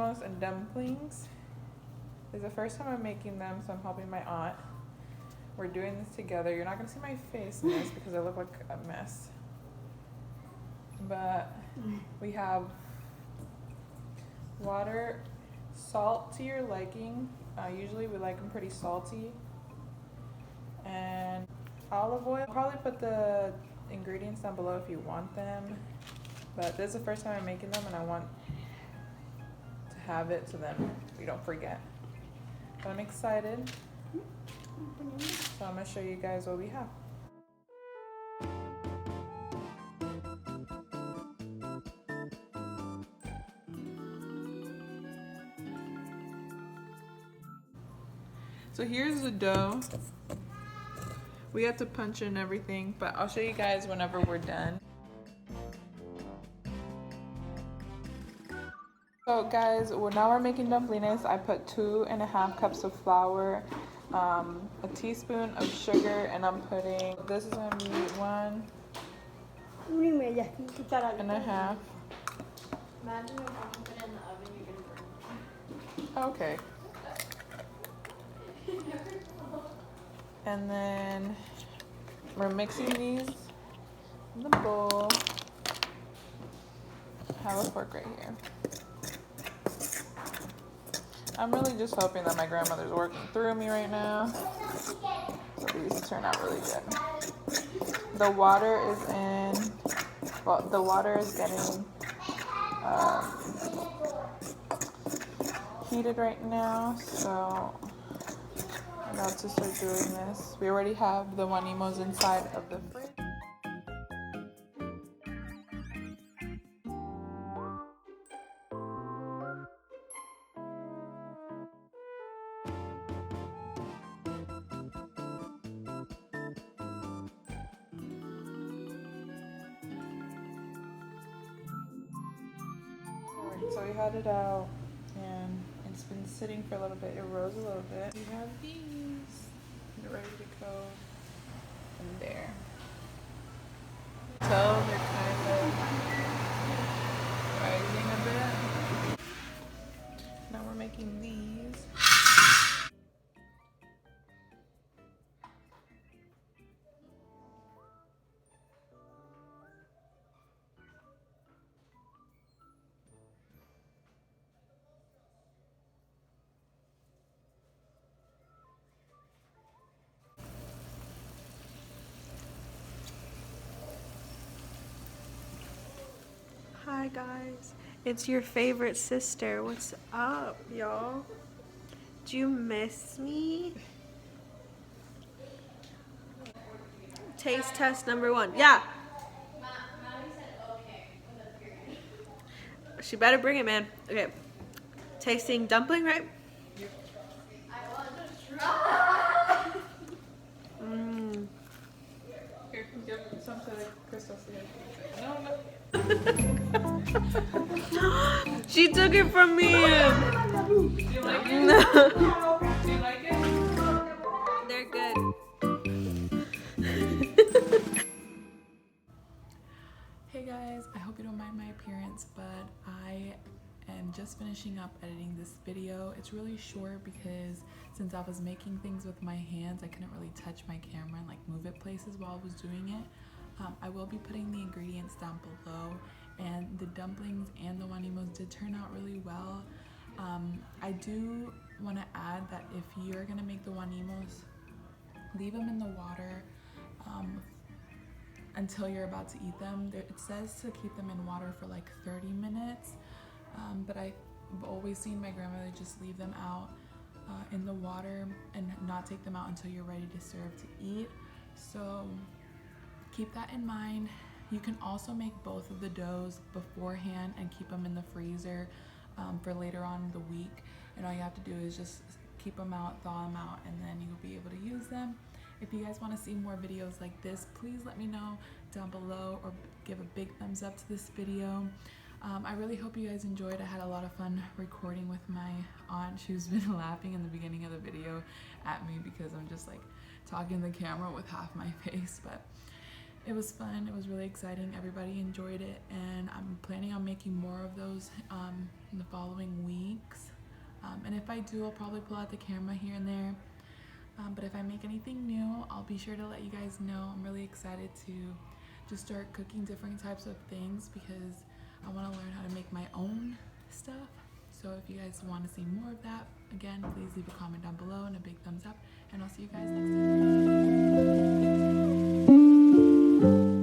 guanimos and dumplings. It's the first time I'm making them, so I'm helping my aunt. We're doing this together. You're not gonna see my face in this because I look like a mess. But we have water, salt to your liking. Usually we like them pretty salty. And olive oil. I'll probably put the ingredients down below if you want them. But this is the first time I'm making them and I want to have it so then we don't forget. But I'm excited. So I'm going to show you guys what we have. So here's the dough. We have to punch in everything, but I'll show you guys whenever we're done. So guys, now we're making dumplings. I put 2.5 cups of flour, a teaspoon of sugar, and I'm putting, this is gonna be 1.5. Imagine if I put it in the oven, you're gonna burn. Okay. And then we're mixing these in the bowl. I have a fork right here. I'm really just hoping that my grandmother's working through me right now. So these turn out really good. The water is in, well, the water is getting heated right now, so I'm about to start doing this. We already have the guanimos inside of the fridge. So we had it out and it's been sitting for a little bit. It rose a little bit. We have these. They're ready to go in there. So they're kind of rising a bit. Now we're making these. Hi guys, it's your favorite sister. What's up, y'all? Do you miss me? Taste test number 1. Yeah. She better bring it, man. Okay. Tasting dumpling, right? I want to try. Here, give some to Crystal. No. She took it from me. Do you like it? No. Do you like it? They're good. Hey guys, I hope you don't mind my appearance, but I am just finishing up editing this video. It's really short because since I was making things with my hands, I couldn't really touch my camera and like move it places while I was doing it. I will be putting the ingredients down below, and the dumplings and the guanimos did turn out really well. I do want to add that if you're gonna make the guanimos, leave them in the water until you're about to eat them. It says to keep them in water for like 30 minutes, but I've always seen my grandmother just leave them out in the water and not take them out until you're ready to serve to eat. So keep that in mind. You can also make both of the doughs beforehand and keep them in the freezer for later on in the week. And all you have to do is just keep them out, thaw them out, and then you'll be able to use them. If you guys want to see more videos like this, please let me know down below or give a big thumbs up to this video. I really hope you guys enjoyed. I had a lot of fun recording with my aunt. She's been laughing in the beginning of the video at me because I'm just like talking to the camera with half my face. But it was fun. It was really exciting. Everybody enjoyed it, and I'm planning on making more of those in the following weeks. And if I do, I'll probably pull out the camera here and there. But if I make anything new, I'll be sure to let you guys know. I'm really excited to just start cooking different types of things because I want to learn how to make my own stuff. So if you guys want to see more of that, again, please leave a comment down below and a big thumbs up, and I'll see you guys next time.